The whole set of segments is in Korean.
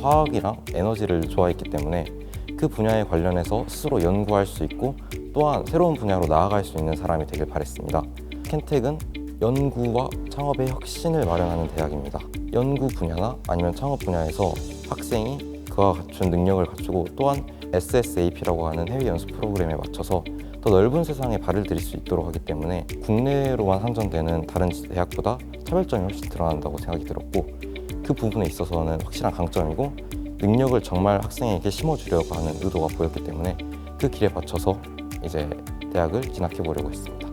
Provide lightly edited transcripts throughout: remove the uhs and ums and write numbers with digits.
화학이랑 에너지를 좋아했기 때문에 그 분야에 관련해서 스스로 연구할 수 있고 또한 새로운 분야로 나아갈 수 있는 사람이 되길 바랬습니다. 켄텍은 연구와 창업의 혁신을 마련하는 대학입니다. 연구 분야나 아니면 창업 분야에서 학생이 그와 갖춘 능력을 갖추고 또한 SSAP라고 하는 해외 연수 프로그램에 맞춰서 더 넓은 세상에 발을 들일 수 있도록 하기 때문에 국내로만 한정되는 다른 대학보다 차별점이 훨씬 드러난다고 생각이 들었고, 그 부분에 있어서는 확실한 강점이고 능력을 정말 학생에게 심어주려고 하는 의도가 보였기 때문에 그 길에 맞춰서 이제 대학을 진학해 보려고 했습니다.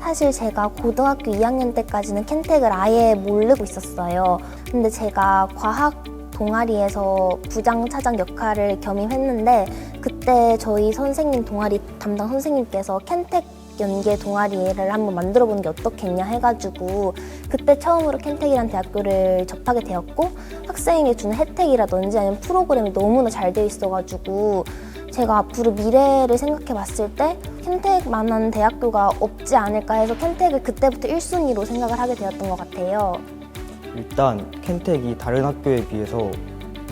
사실 제가 고등학교 2학년 때까지는 켄텍을 아예 모르고 있었어요. 근데 제가 과학 동아리에서 부장, 차장 역할을 겸임했는데 그때 저희 선생님 동아리 담당 선생님께서 켄텍 연계 동아리를 한번 만들어 보는 게 어떻겠냐 해가지고 그때 처음으로 켄텍이라는 대학교를 접하게 되었고, 학생에게 주는 혜택이라든지 아니면 프로그램이 너무나 잘 되어 있어가지고 제가 앞으로 미래를 생각해 봤을 때 켄텍만한 대학교가 없지 않을까 해서 켄텍을 그때부터 1순위로 생각을 하게 되었던 것 같아요. 일단 켄텍이 다른 학교에 비해서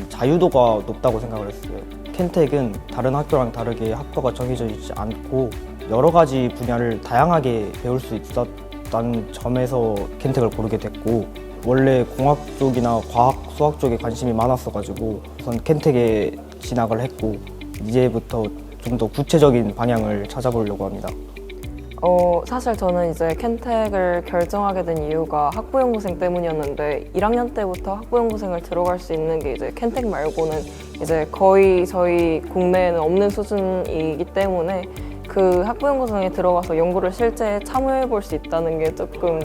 자유도가 높다고 생각을 했어요. 켄텍은 다른 학교랑 다르게 학과가 정해져 있지 않고 여러 가지 분야를 다양하게 배울 수 있었다는 점에서 켄텍을 고르게 됐고, 원래 공학 쪽이나 과학, 수학 쪽에 관심이 많았어가지고 우선 켄텍에 진학을 했고 이제부터 좀 더 구체적인 방향을 찾아보려고 합니다. 사실 저는 이제 켄텍을 결정하게 된 이유가 학부연구생 때문이었는데 1학년 때부터 학부연구생을 들어갈 수 있는 게 이제 켄텍 말고는 이제 거의 저희 국내에는 없는 수준이기 때문에 그 학부연구생에 들어가서 연구를 실제 참여해 볼 수 있다는 게 조금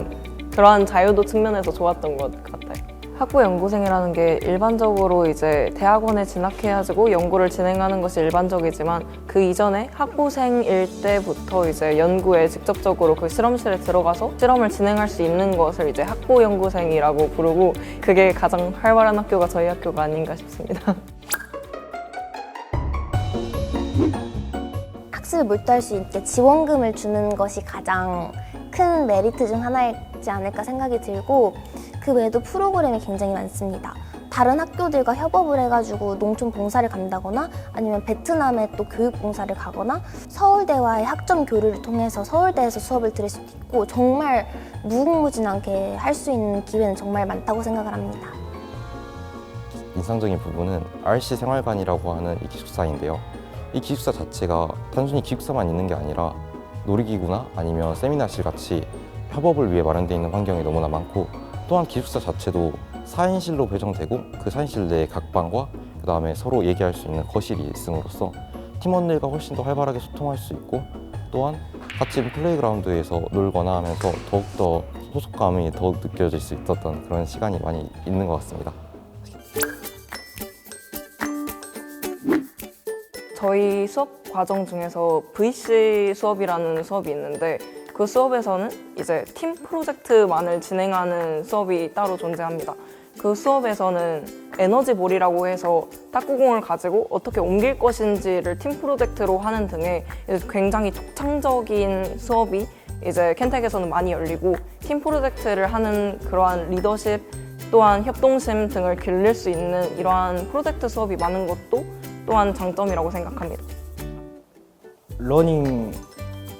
그러한 자유도 측면에서 좋았던 것 같아요. 학부연구생이라는 게 일반적으로 이제 대학원에 진학해가지고 연구를 진행하는 것이 일반적이지만 그 이전에 학부생일 때부터 이제 연구에 직접적으로 그 실험실에 들어가서 실험을 진행할 수 있는 것을 이제 학부연구생이라고 부르고, 그게 가장 활발한 학교가 저희 학교가 아닌가 싶습니다. 학습에 몰두할 수 있게 지원금을 주는 것이 가장 큰 메리트 중 하나이지 않을까 생각이 들고, 그 외에도 프로그램이 굉장히 많습니다. 다른 학교들과 협업을 해가지고 농촌 봉사를 간다거나 아니면 베트남에 또 교육 봉사를 가거나 서울대와의 학점 교류를 통해서 서울대에서 수업을 들을 수도 있고, 정말 무궁무진하게 할 수 있는 기회는 정말 많다고 생각을 합니다. 인상적인 부분은 RC 생활관이라고 하는 이 기숙사인데요. 이 기숙사 자체가 단순히 기숙사만 있는 게 아니라 놀이기구나 아니면 세미나실 같이 협업을 위해 마련되어 있는 환경이 너무나 많고, 또한 기숙사 자체도 4인실로 배정되고 그 4인실 내에 각 방과 그 다음에 서로 얘기할 수 있는 거실이 있음으로써 팀원들과 훨씬 더 활발하게 소통할 수 있고, 또한 같이 플레이그라운드에서 놀거나 하면서 더욱더 소속감이 더 느껴질 수 있었던 그런 시간이 많이 있는 것 같습니다. 저희 수업 과정 중에서 VC 수업이라는 수업이 있는데 그 수업에서는 이제 팀 프로젝트만을 진행하는 수업이 따로 존재합니다. 그 수업에서는 에너지볼이라고 해서 탁구공을 가지고 어떻게 옮길 것인지를 팀 프로젝트로 하는 등의 굉장히 독창적인 수업이 이제 켄텍에서는 많이 열리고, 팀 프로젝트를 하는 그러한 리더십 또한 협동심 등을 길릴 수 있는 이러한 프로젝트 수업이 많은 것도 또한 장점이라고 생각합니다. 러닝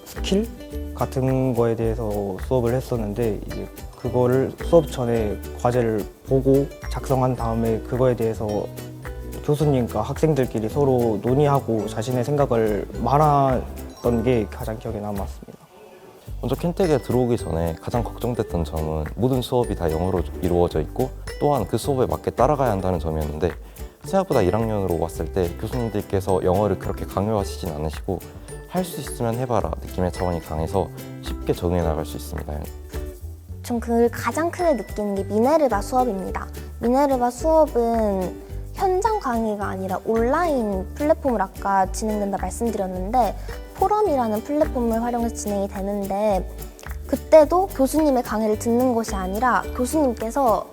스킬 같은 거에 대해서 수업을 했었는데 이제 그거를 수업 전에 과제를 보고 작성한 다음에 그거에 대해서 교수님과 학생들끼리 서로 논의하고 자신의 생각을 말했던 게 가장 기억에 남았습니다. 먼저 켄텍에 들어오기 전에 가장 걱정됐던 점은 모든 수업이 다 영어로 이루어져 있고 또한 그 수업에 맞게 따라가야 한다는 점이었는데, 생각보다 1학년으로 왔을 때 교수님들께서 영어를 그렇게 강요하시진 않으시고 할 수 있으면 해봐라 느낌의 차원이 강해서 쉽게 적응해 나갈 수 있습니다. 전 그걸 가장 크게 느끼는 게 미네르바 수업입니다. 미네르바 수업은 현장 강의가 아니라 온라인 플랫폼을 아까 진행된다 말씀드렸는데 포럼이라는 플랫폼을 활용해서 진행이 되는데, 그때도 교수님의 강의를 듣는 것이 아니라 교수님께서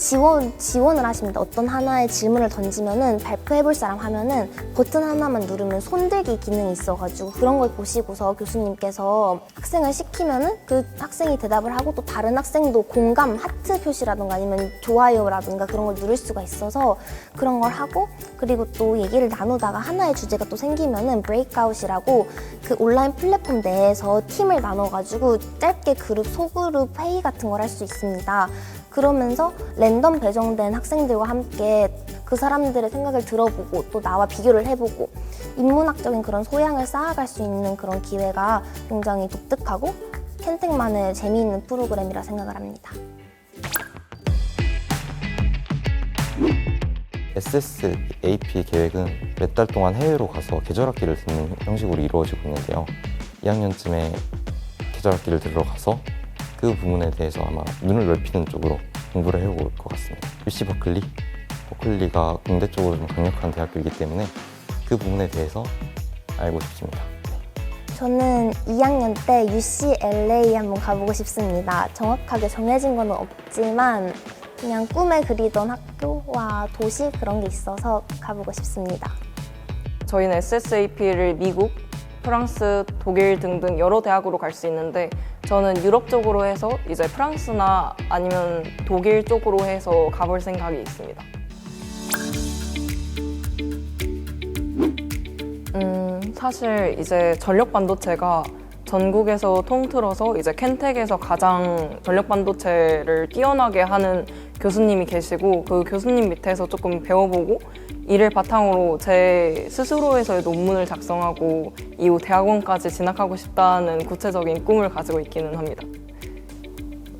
지원을 하십니다. 어떤 하나의 질문을 던지면은 발표해볼 사람 하면은 버튼 하나만 누르면 손들기 기능이 있어가지고 그런 걸 보시고서 교수님께서 학생을 시키면은 그 학생이 대답을 하고 또 다른 학생도 공감, 하트 표시라든가 아니면 좋아요라든가 그런 걸 누를 수가 있어서 그런 걸 하고 그리고 또 얘기를 나누다가 하나의 주제가 또 생기면은 브레이크아웃이라고 그 온라인 플랫폼 내에서 팀을 나눠가지고 짧게 소그룹 회의 같은 걸 할 수 있습니다. 그러면서 랜덤 배정된 학생들과 함께 그 사람들의 생각을 들어보고 또 나와 비교를 해보고 인문학적인 그런 소양을 쌓아갈 수 있는 그런 기회가 굉장히 독특하고 켄텍만의 재미있는 프로그램이라 생각을 합니다. SSAP 계획은 몇 달 동안 해외로 가서 계절학기를 듣는 형식으로 이루어지고 있는데요. 2학년쯤에 계절학기를 들어가서 그 부분에 대해서 아마 눈을 넓히는 쪽으로 공부를 해볼 것 같습니다. UC 버클리가 공대 쪽으로 좀 강력한 대학교이기 때문에 그 부분에 대해서 알고 싶습니다. 저는 2학년 때 UCLA 한번 가보고 싶습니다. 정확하게 정해진 건 없지만 그냥 꿈에 그리던 학교와 도시 그런 게 있어서 가보고 싶습니다. 저희는 SSAP를 미국, 프랑스, 독일 등등 여러 대학으로 갈 수 있는데 저는 유럽 쪽으로 해서 이제 프랑스나 아니면 독일 쪽으로 해서 가볼 생각이 있습니다. 사실 이제 전력 반도체가 전국에서 통틀어서 이제 켄텍에서 가장 전력 반도체를 뛰어나게 하는 교수님이 계시고 그 교수님 밑에서 조금 배워보고 이를 바탕으로 제 스스로에서의 논문을 작성하고 이후 대학원까지 진학하고 싶다는 구체적인 꿈을 가지고 있기는 합니다.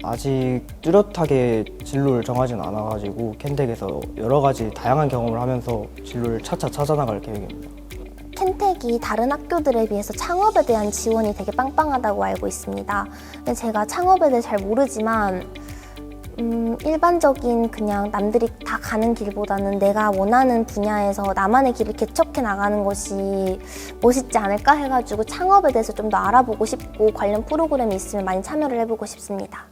아직 뚜렷하게 진로를 정하진 않아가지고 켄텍에서 여러 가지 다양한 경험을 하면서 진로를 차차 찾아나갈 계획입니다. 켄텍이 다른 학교들에 비해서 창업에 대한 지원이 되게 빵빵하다고 알고 있습니다. 근데 제가 창업에 대해 잘 모르지만 일반적인 그냥 남들이 다 가는 길보다는 내가 원하는 분야에서 나만의 길을 개척해 나가는 것이 멋있지 않을까 해가지고 창업에 대해서 좀 더 알아보고 싶고 관련 프로그램이 있으면 많이 참여를 해보고 싶습니다.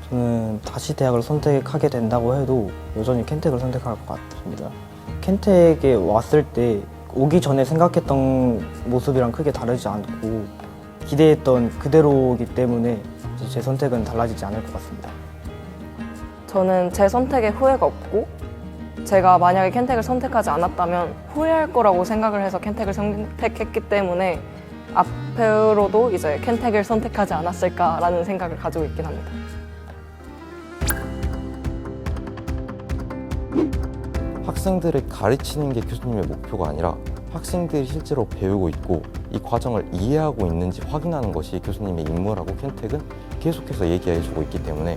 저는 다시 대학을 선택하게 된다고 해도 여전히 켄텍을 선택할 것 같습니다. 켄텍에 왔을 때 오기 전에 생각했던 모습이랑 크게 다르지 않고 기대했던 그대로이기 때문에 제 선택은 달라지지 않을 것 같습니다. 저는 제 선택에 후회가 없고 제가 만약에 켄텍을 선택하지 않았다면 후회할 거라고 생각을 해서 켄텍을 선택했기 때문에 앞으로도 이제 켄텍을 선택하지 않았을까라는 생각을 가지고 있긴 합니다. 학생들을 가르치는 게 교수님의 목표가 아니라 학생들이 실제로 배우고 있고 이 과정을 이해하고 있는지 확인하는 것이 교수님의 임무라고 켄텍은 계속해서 얘기해주고 있기 때문에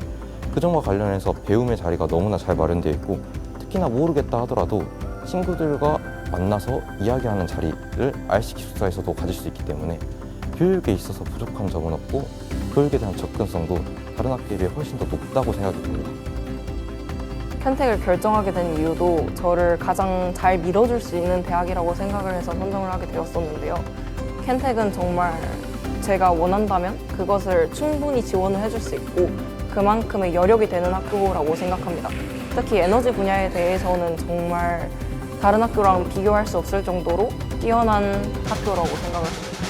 그 점과 관련해서 배움의 자리가 너무나 잘 마련되어 있고 특히나 모르겠다 하더라도 친구들과 만나서 이야기하는 자리를 RC 기숙사에서도 가질 수 있기 때문에 교육에 있어서 부족한 점은 없고 교육에 대한 접근성도 다른 학교에 비해 훨씬 더 높다고 생각이 듭니다. 켄텍을 결정하게 된 이유도 저를 가장 잘 밀어줄 수 있는 대학이라고 생각을 해서 선정을 하게 되었었는데요. 켄텍은 정말 제가 원한다면 그것을 충분히 지원을 해줄 수 있고 그만큼의 여력이 되는 학교라고 생각합니다. 특히 에너지 분야에 대해서는 정말 다른 학교랑 비교할 수 없을 정도로 뛰어난 학교라고 생각을 합니다.